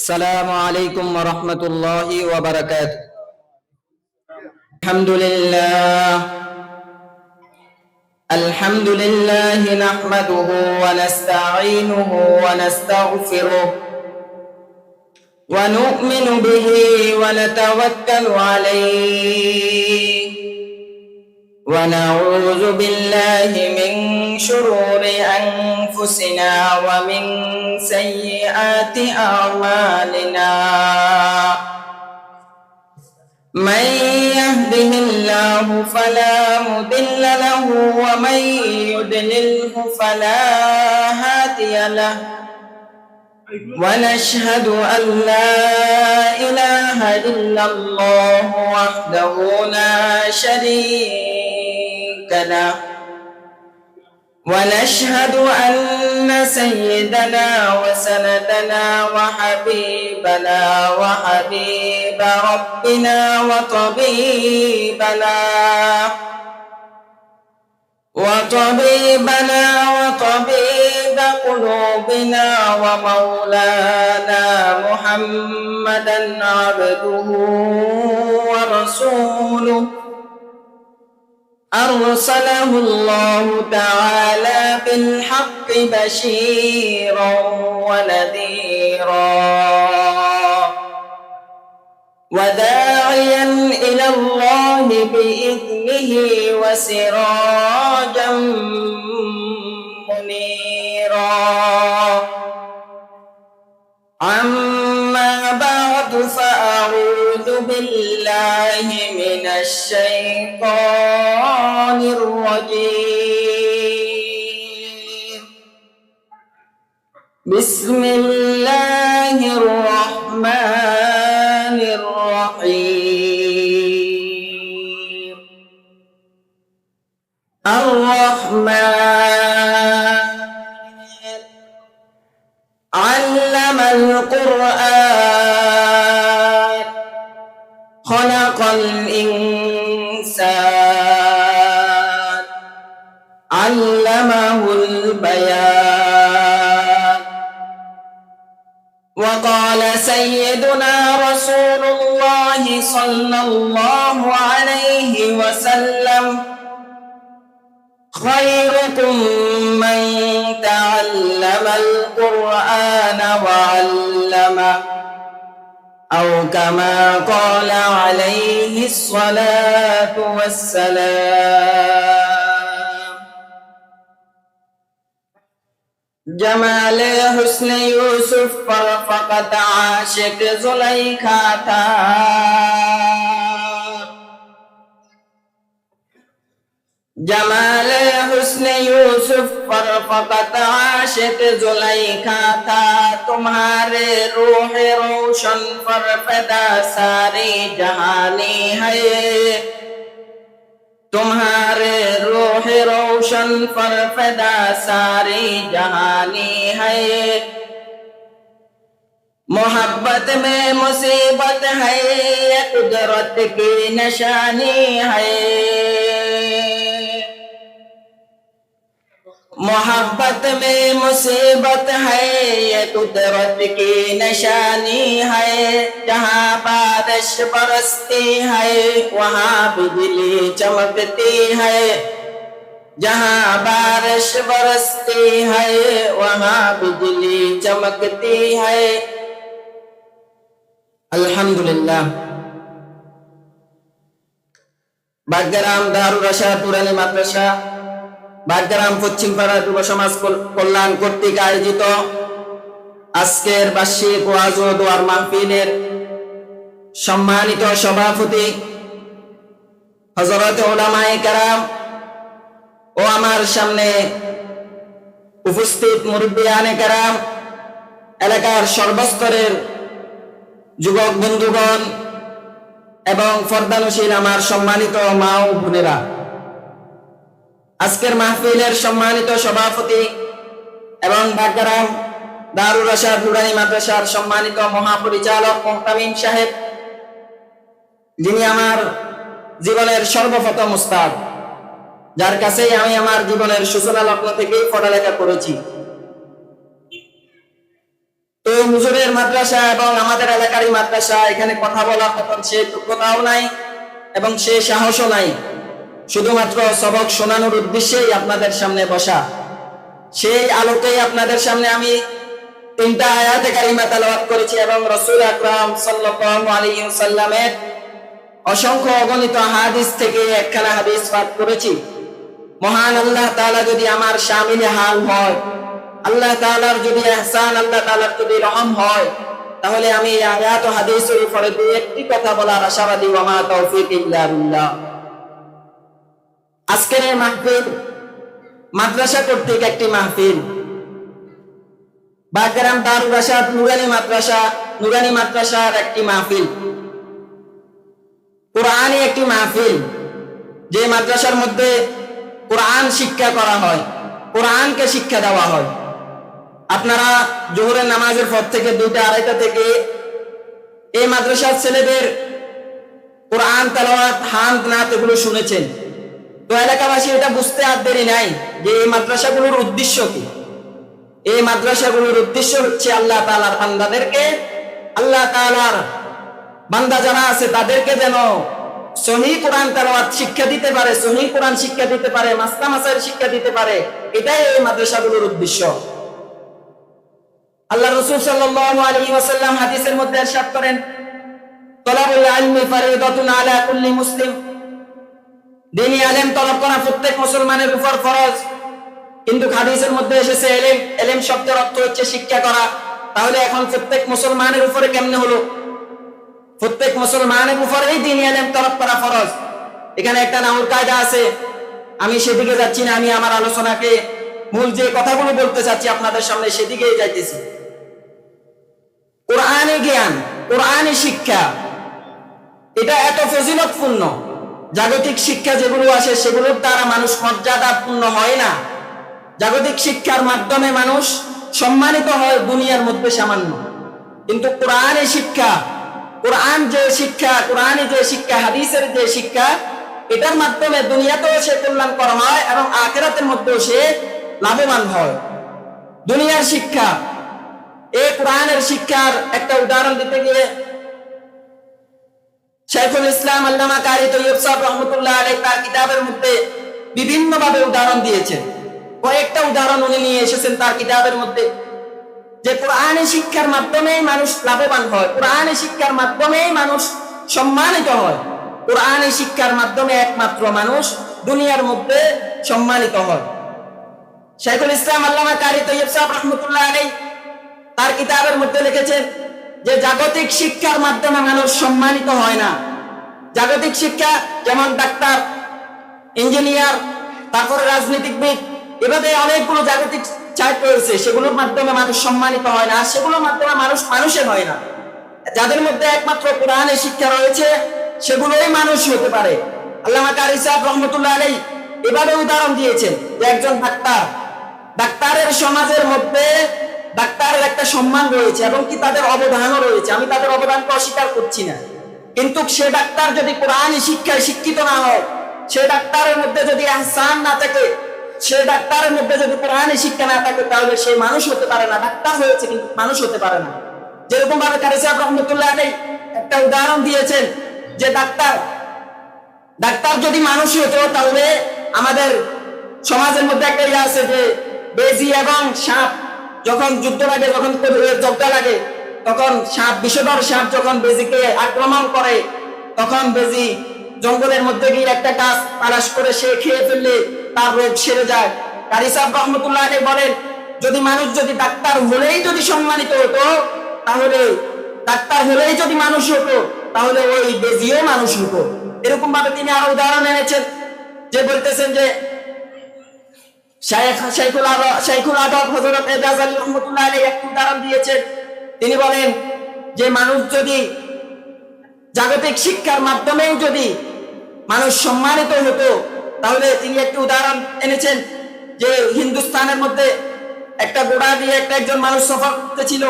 السلام عليكم ورحمة الله وبركاته. الحمد لله نحمده ونستعينه ونستغفره ونؤمن به ونتوكل عليه ونعوذ بالله من شرور أنفسنا ومن سيئات أعمالنا. من يهده الله فلا مضل له ومن يضلله فلا هادي له، ونشهد أن لا إله إلا الله وحده لا شريك له، ونشهد أن سيدنا وسندنا وحبيبنا وحبيب ربنا وطبيب قلوبنا ومولانا محمدا عبده ورسوله، أرسله الله تعالى بالحق بشيرا ونذيرا وداعيا إلى الله بإذنه وسراجا منيرا. أما بعد فأعوذ بالله من الشيطان الرجيم. بسم الله الرحمن الرحيم. الرحمن علم القرآن خلق الإنسان علمه البيان. وقال سيدنا رسول الله صلى الله عليه وسلم: خيركم من تعلم القرآن وعلمه، أو كما قال عليه الصلاة والسلام. جمال حسن يوسف پر فقط عاشق زلیخا تھا، جمال حسن یوسف پر فقط عاشق زلیخا تھا، تمہارے روح روشن پر فدا ساری جہانی ہے، تمہارے روح روشن پر فدا ساری جہانی ہے. محبت میں مصیبت ہے یہ قدرت کی نشانی ہے، محبت میں مصیبت ہے یہ قدرت کی نشانی ہے. جہاں بارش برستی ہے وہاں بجلی چمکتی ہے، جہاں بارش برستی ہے وہاں بجلی چمکتی ہے. আলহামদুলিল্লাহ। বাগগ্রাম দারুল রাশাদ নুরানী মাদ্রাসা, বাগগ্রাম পশ্চিমপাড়া যুব সমাজ কল্যাণ কর্তৃক আয়োজিত আজকের বার্ষিক ওয়াজ ও দোয়ার মাহফিলের সম্মানিত সভাপতি হযরত উলামায়ে কেরাম ও আমার সামনে উপস্থিত মুরব্বিয়ানে কেরাম, এলাকার সর্বস্তরের যুবক বন্ধুগণ এবং পর্দানশীল আমার সম্মানিত মা ও বোনেরা, আজকের মাহফিলের সম্মানিত সভাপতি এবং বাগগ্রাম দারুল রাশাদ নুরানী মাদ্রাসার সম্মানিত মহাপরিচালক মুহতামিম সাহেব, যিনি আমার জীবনের সর্বপ্রথম উস্তাদ, যার কাছেই আমি আমার জীবনের সূচনা লগ্ন থেকেই পড়ালেখা করেছি। তো হুজুরের মাদ্রাসা এবং আমাদের এলাকারই মাদ্রাসা, এখানে কথা বলার মতন সে যোগ্যতাও নাই এবং সে সাহসও নাই। শুধুমাত্র সবক শোনানোর উদ্দেশ্যেই আপনাদের সামনে বসা। সেই আলোকেই আপনাদের সামনে আমি 3টা আয়াতে কারিমা তেলাওয়াত করেছি এবং রাসূল আকরাম সাল্লাল্লাহু আলাইহি ওয়াসাল্লামের অসংখ্য অগণিত হাদিস থেকে একখানা হাদিস পাঠ করেছি। মহান আল্লাহ তাআলা যদি আমার শামিলে হাল হয়, আল্লাহ তাআলার যদি ইহসান, আল্লাহ তাআলার যদি রহম হয়, তাহলে আমি এই আয়াত ও হাদিসের উপরে দুই একটি কথা বলার আশাবাদী। ওয়া মা তাওফীক ইল্লা বিল্লাহ। আজকের এই মাহফিল মাদ্রাসা কর্তৃক একটি মাহফিল, বাগরাম দারুল রাশাদ নুরানি মাদ্রাসার একটি মাহফিল, কোরআনী একটি মাহফিল, যে মাদ্রাসার মধ্যে কোরআন শিক্ষা করা হয়, কোরআনকে শিক্ষা দেওয়া হয়। আপনারা জোহরের নামাজের পর থেকে 2টা 2:30 থেকে এই মাদ্রাসার ছেলেদের কোরআন তেলাওয়াত, হামদ, নাত এগুলো শুনেছেন। তো এলাকাবাসী এটা বুঝতে আর দেরি নাই যে এই মাদ্রাসাগুলোর উদ্দেশ্য কি। এই মাদ্রাসাগুলোর উদ্দেশ্য হচ্ছে আল্লাহ তাআলার বান্দাদেরকে, আল্লাহ তাআলার বান্দা যারা আছে তাদেরকে যেন সহিহ কোরআন তেলাওয়াত শিক্ষা দিতে পারে, সহিহ কোরআন শিক্ষা দিতে পারে, মাসলা মাসাইল শিক্ষা দিতে পারে। এটাই এই মাদ্রাসাগুলোর উদ্দেশ্য। আল্লাহ রাসূল সাল্লাল্লাহু আলাইহি ওয়াসাল্লাম হাদিসের মধ্যে ইরশাদ করেন, তলাবুল ইলমি ফারিদাতুন আলা কুল্লি মুসলিম। দ্বীনি ইলম তলব করা প্রত্যেক মুসলমানের উপর ফরজ। কিন্তু হাদিসের মধ্যে এসেছে ইলম শব্দের অর্থ হচ্ছে শিক্ষা করা। তাহলে এখন প্রত্যেক মুসলমানের উপরে কেমনে হলো? প্রত্যেক মুসলমানের উপরেই দ্বীনি ইলম তলব করা ফরজ। এখানে একটা নাহুর কায়দা আছে, আমি সেদিকে যাচ্ছি না, আমি আমার আলোচনাকে মূল যে কথাগুলো বলতে চাচ্ছি আপনাদের সামনে সেদিকেই যাইতেছি। কোরআনী জ্ঞান, কোরআনী শিক্ষা, এটা এত ফজিলতপূর্ণ। জাগতিক শিক্ষা যেগুলো আসে সেগুলোর দ্বারা মানুষ মর্যাদাপূর্ণ হয় না। জাগতিক শিক্ষার মাধ্যমে মানুষ সম্মানিত হয় দুনিয়ার মধ্যে সামান্য, কিন্তু কোরআনী শিক্ষা, কোরআন যে শিক্ষা, কোরআনী যে শিক্ষা, হাদিসের যে শিক্ষা, এটার মাধ্যমে দুনিয়াতেও সে কল্যাণকর হয় এবং আখিরাতের মধ্যেও সে লাভবান হয়। দুনিয়ার শিক্ষা, এই কোরআনের শিক্ষার একটা উদাহরণ দিতে গিয়ে শাইখুল ইসলাম আল্লামা কারি তৈয়ব সাহেব রহমতুল্লাহ আলাইহি তার কিতাবের মধ্যে বিভিন্ন ভাবে উদাহরণ দিয়েছেন। কয়েকটা উদাহরণ উনি নিয়ে এসেছেন তার কিতাবের মধ্যে, যে কোরআনী শিক্ষার মাধ্যমেই মানুষ লাভবান হয়, কোরআনী শিক্ষার মাধ্যমেই মানুষ সম্মানিত হয়, কোরআনী শিক্ষার মাধ্যমে একমাত্র মানুষ দুনিয়ার মধ্যে সম্মানিত হয়। শাইখুল ইসলাম আল্লামা কারি তৈয়ব সাহেব রহমতুল্লাহ আলাইহি তার কিতাবের মধ্যে লিখেছেন যে জাগতিক শিক্ষার মাধ্যমে মানুষ সম্মানিত হয় না। জাগতিক শিক্ষা যেমন ডাক্তার, ইঞ্জিনিয়ার, তারপরে রাজনীতিবিদ, এভাবে অনেকগুলো জাগতিক চাইট রয়েছে, সেগুলোর মাধ্যমে মানুষ সম্মানিত হয় না, আর সেগুলোর মাধ্যমে মানুষ মানুষের হয় না। যাদের মধ্যে একমাত্র কোরআনের শিক্ষা রয়েছে সেগুলোই মানুষ হতে পারে। আল্লামা কারি সাহেব রহমতুল্লাহ আলাইহি এভাবে উদাহরণ দিয়েছেন যে একজন ডাক্তার, ডাক্তারের সমাজের মধ্যে ডাক্তারের একটা সম্মান রয়েছে এবং কি তাদের অবদানও রয়েছে, আমি তাদের অবদানকে অস্বীকার করছি না। কিন্তু সে ডাক্তার যদি কোরআনী শিক্ষায় শিক্ষিত না হয়, সে ডাক্তারের মধ্যে যদি ইহসান না থাকে, সে ডাক্তারের মধ্যে যদি কোরআনী শিক্ষা না থাকে, তাহলে সে মানুষ হতে পারে না। ডাক্তার হয়েছে কিন্তু মানুষ হতে পারে না। যেরকম ভাবে কারি সাহেব রহমতুল্লাহ আলাইহি একটা উদাহরণ দিয়েছেন যে ডাক্তার যদি মানুষ হতো, তাহলে আমাদের সমাজের মধ্যে একটা ইয়ে আছে যে বেজি এবং সাপ যখন যুদ্ধ লাগে, যখন জব্দা লাগে, তখন সাপ, বিষধর সাপ যখন বেজিকে আক্রমণ করে, তখন বেজি জঙ্গলের মধ্যে গিয়ে একটা গাছ তালাশ করে সে খেয়ে ফেললে তার রোগ সেরে যায়। কারি সাহেব রহমতুল্লাহ আলাইহি বলেন, যদি মানুষ যদি ডাক্তার হলেই যদি সম্মানিত হতো, তাহলে ডাক্তার হলেই যদি মানুষ হতো, তাহলে ওই বেজিও মানুষ হতো। এরকম ভাবে তিনি আরো উদাহরণ এনেছেন, যে বলতেছেন যে শাইখুল আদব হযরত এজাজ আলী রহমতুল্লাহ আলাইহি এক উদাহরণ দিয়েছেন। তিনি বলেন যে মানুষ যদি জাগতিক শিক্ষার মাধ্যমেই যদি মানুষ সম্মানিত হতো, তাহলে তিনি একটি উদাহরণ এনেছেন যে হিন্দুস্তানের মধ্যে একটা ঘোড়া দিয়ে একজন মানুষ সফর করতেছিল।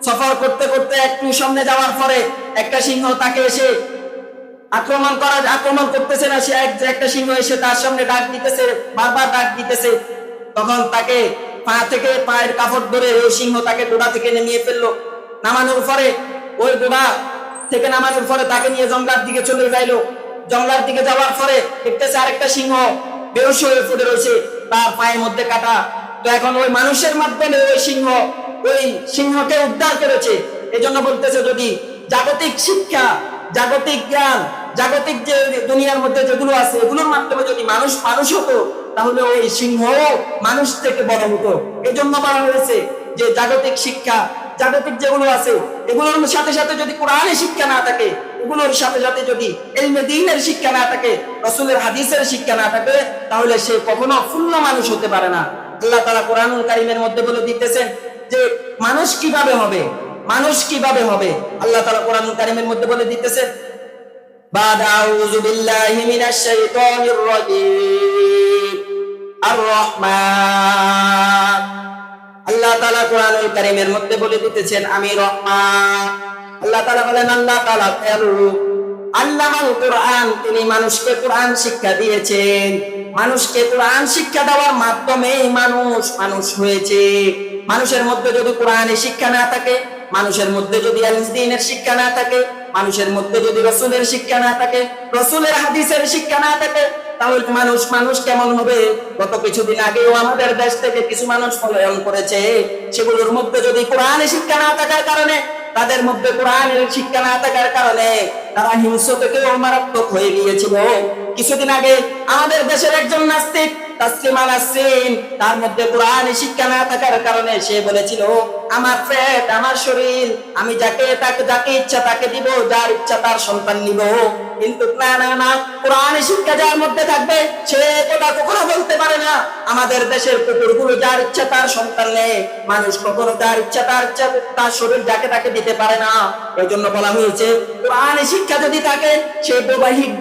সফর করতে করতে একটু সামনে যাওয়ার পরে একটা সিংহ তাকে এসে আক্রমণ করতেছে না, সে একটা সিংহ এসে তার সামনে ডাক দিতেছে, বারবার ডাক দিতেছে। তখন তাকে পা থেকে পায়ের কাপড় ধরে ওই সিংহ তাকে গোড়া থেকে নামিয়ে ফেললো। নামানোর পরে ওই গোড়া থেকে নামানোর পরে তাকে নিয়ে জঙ্গলার দিকে চলে যাইলো। জঙ্গলার দিকে যাওয়ার পরে দেখতেছে আরেকটা সিংহ বেহুশ হয়ে পড়ে রয়েছে, তার পায়ের মধ্যে কাটা। তো এখন ওই মানুষের মাধ্যমে ওই সিংহকে উদ্ধার করেছে। এই জন্য বলতেছে, যদি জাগতিক শিক্ষা, জাগতিক জ্ঞান, জাগতিক যে দুনিয়ার মধ্যে যেগুলো আছে এগুলোর মাধ্যমে যদি মানুষ হতো, তাহলে ওই সিংহ মানুষ থেকে বড় হতো। এই জন্য বলা হয়েছে যে জাগতিক শিক্ষা, জাগতিক যেগুলো আছে এগুলোর সাথে সাথে যদি কোরআনের শিক্ষা না থাকে, এগুলোর সাথে সাথে যদি ইলমে দ্বীনের শিক্ষা না থাকে, রাসূলের হাদিসের শিক্ষা না থাকে, তাহলে সে কখনো পূর্ণ মানুষ হতে পারে না। আল্লাহ তাআলা কোরআনুল কারীমের মধ্যে বলে দিতেছেন যে মানুষ কিভাবে হবে, মানুষ কিভাবে হবে। আল্লাহ তাআলা কোরআনুল কারীমের মধ্যে বলে দিতেছেন, বাদ আউযু বিল্লাহি মিনাশ শাইতানির রাজীম, আর রহমান। আল্লাহ তাআলা কোরআনুল কারীমের মধ্যে বলে দিতেছেন, আমি রহমান। আল্লাহ তাআলা বলেন, আল্লাহ তাআলা আল্লামাল কোরআন, তিনি মানুষকে কোরআন শিক্ষা দিয়েছেন। মানুষকে কোরআন শিক্ষা দেওয়ার মাধ্যমে মানুষ হয়েছে। মানুষের মধ্যে যদি কোরআনের শিক্ষা না থাকে, মানুষের মধ্যে যদি দ্বীনের শিক্ষা না থাকে, মানুষের মধ্যে যদি রাসূলের শিক্ষা না থাকে, রাসূলের হাদিসের শিক্ষা না থাকে, তাহলে মানুষ কেমন হবে? গত কিছুদিন আগেও আমাদের দেশ থেকে কিছু মানুষ পলায়ন করেছে। সেগুলোর মধ্যে যদি কোরআনের শিক্ষা না থাকার কারণে, তাদের মধ্যে কোরআনের শিক্ষা না থাকার কারণে তারা হিংস্র থেকে মারাত্মক হয়ে গিয়েছিল। কিছুদিন আগে আমাদের দেশের একজন নাস্তিক তাসলিমা নাসরিন, তার মধ্যে কোরআনের শিক্ষা না থাকার কারণে সে বলেছিল, আমার পেট, আমার শরীর, আমি যাকে ইচ্ছা তাকে দিব, যার ইচ্ছা তার সন্তান নিব। কিন্তু না, কোরআনের শিক্ষা যার মধ্যে থাকবে সে কথা কখনো বলতে পারে না আমাদের দেশের কুকুরগুলো যার ইচ্ছা তার সন্তান নেয়। মানুষ কখনো যার ইচ্ছা তার শরীর যাকে তাকে দিতে পারে না। এই জন্য বলা হয়েছে, কোরআনের শিক্ষা যদি থাকে, সে বৈবাহিক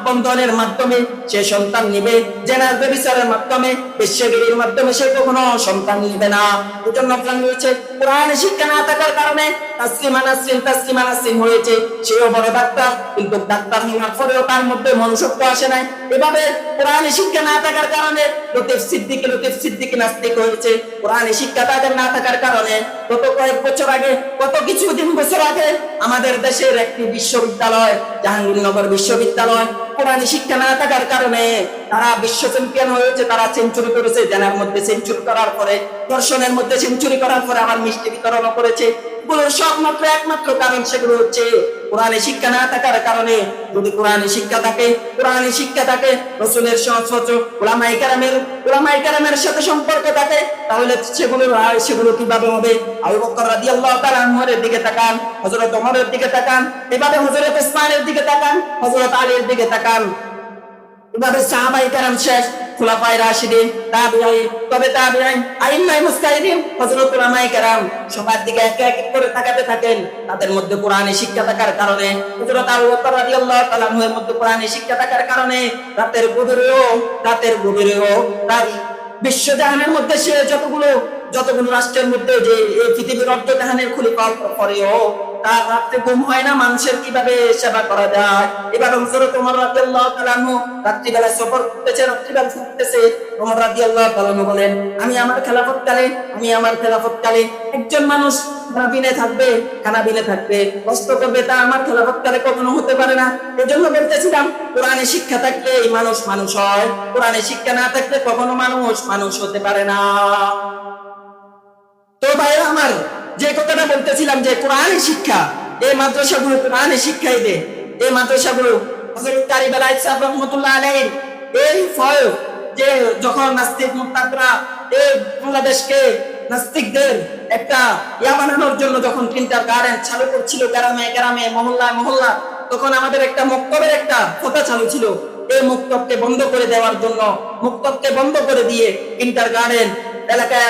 বন্ধনের মাধ্যমে সে সন্তান নিবে, জেনার ব্যভিচারের মাধ্যমে, বেশ্যাগিরির মাধ্যমে সে কখনো সন্তান নিবে না। এই জন্য বলা হয়েছে, কোরআনের শিক্ষা না থাকার কারণে তাসলিমা নাসরিন হয়েছে। সেও বড় ডাক্তার, কিন্তু ডাক্তার হওয়ার পরেও তার মধ্যে মনুষ্যত্ব আসে নাই। এভাবে কোরআনের শিক্ষা না থাকার কারণে লতিফ সিদ্দিকী নাস্তিক হয়েছে। কোরআনের শিক্ষা তাদের না থাকার কারণে গত কয়েক বছর আগে, বছর আগে আমাদের দেশের একটি বিশ্ববিদ্যালয়, জাহাঙ্গীরনগর বিশ্ববিদ্যালয়, কোরআনের শিক্ষা না থাকার কারণে তারা বিশ্ব চ্যাম্পিয়ন হয়েছে। তারা সেঞ্চুরি করেছে, জেনার মধ্যে সেঞ্চুরি করার পরে, দর্শনের মধ্যে সেঞ্চুরি করার পরে আবার মিষ্টি বিতরণ করেছে। একমাত্র কারণ সেগুলো হচ্ছে কোরআনের শিক্ষা না থাকার কারণে। যদি কোরআনের শিক্ষা থাকে, রাসূলের সহচর্য উলামায়ে কেরামের সাথে সম্পর্ক থাকে, তাহলে সেগুলো কিভাবে হবে? আবু বকর রাদিয়াল্লাহু তাআলা আনহুর দিকে তাকান, হযরত ওমরের দিকে তাকান, এভাবে হযরত উসমানের দিকে তাকান, হযরত আলীর দিকে তাকান, এভাবে সাহাবায়ে কেরাম শেষ, খুলাফায়ে রাশিদিন, তাবিঈন, আইম্মায়ে মুজতাহিদিন, হযরত উলামায়ে কেরাম সবার দিকে এক এক করে তাকাতে থাকেন। তাদের মধ্যে কোরআনের শিক্ষা থাকার কারণে, হযরত আবু বকর রাদিয়াল্লাহু তাআলা আনহুর মধ্যে কোরআনের শিক্ষা থাকার কারণে রাতের গভীরেও তার বিশ্বজাহানের মধ্যে সে যতগুলো রাষ্ট্রের মধ্যে যে এই পৃথিবীর অর্ধজাহানের খলিফা পরেও তার রাত্রে ঘুম হয় না। মানুষের কিভাবে সেবা করা যায়? এবার হযরত ওমর রাদিয়াল্লাহু তাআলা আনহু রাত্রিবেলা সফর করতেছে। ওমর রাদিয়াল্লাহু তাআলা আনহু বলেন, আমি আমার খেলাফতকালে একজন মানুষ খানা বিনে থাকবে, কষ্ট করবে, তা আমার খেলাফতকালে কখনো হতে পারে না। এজন্য বলতেছিলাম, কোরআনের শিক্ষা থাকলে এই মানুষ হয়, কোরআনের শিক্ষা না থাকলে কখনো মানুষ হতে পারে না। তো ভাইরা আমার, যে কথাটা বলতেছিলাম যে কোরআনের শিক্ষা, এই মাদ্রাসাগুলো কোরআনের শিক্ষাই দেয়। এই মাদ্রাসাগুলো হযরত কারি বেলায়েত সাহেব রাহমাতুল্লাহ আলাইহি এই ফয়জ, যে যখন নাস্তিক মুরতাদরা এই বাংলাদেশকে নাস্তিকদের একটা বানানোর জন্য যখন কিন্টার গার্ডেন চালু করছিল গ্রামে মহল্লা, তখন আমাদের একটা মক্তবের একটা কথা চালু ছিল। এই মক্তবকে বন্ধ করে দেওয়ার জন্য, মক্তবকে বন্ধ করে দিয়ে কিন্টার গার্ডেন এলাকায়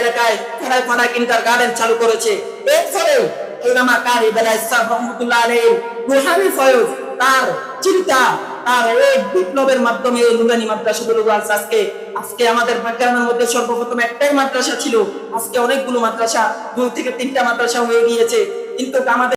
পাড়ায় কিন্টার গার্ডেন চালু করেছে। এরপরেও উলামা কারি বেলায়েত সাহেব রাহমাতুল্লাহ আলাইহি রুহানি ফয়জ, তার চিন্তা, তার এই বিপ্লবের মাধ্যমে এই নুরানি মাদ্রাসাগুলো আজকে আমাদের গ্রামের মধ্যে সর্বপ্রথম একটাই মাদ্রাসা ছিল, আজকে অনেকগুলো মাদ্রাসা, 2 থেকে 3টা মাদ্রাসা হয়ে গিয়েছে। কিন্তু আমাদের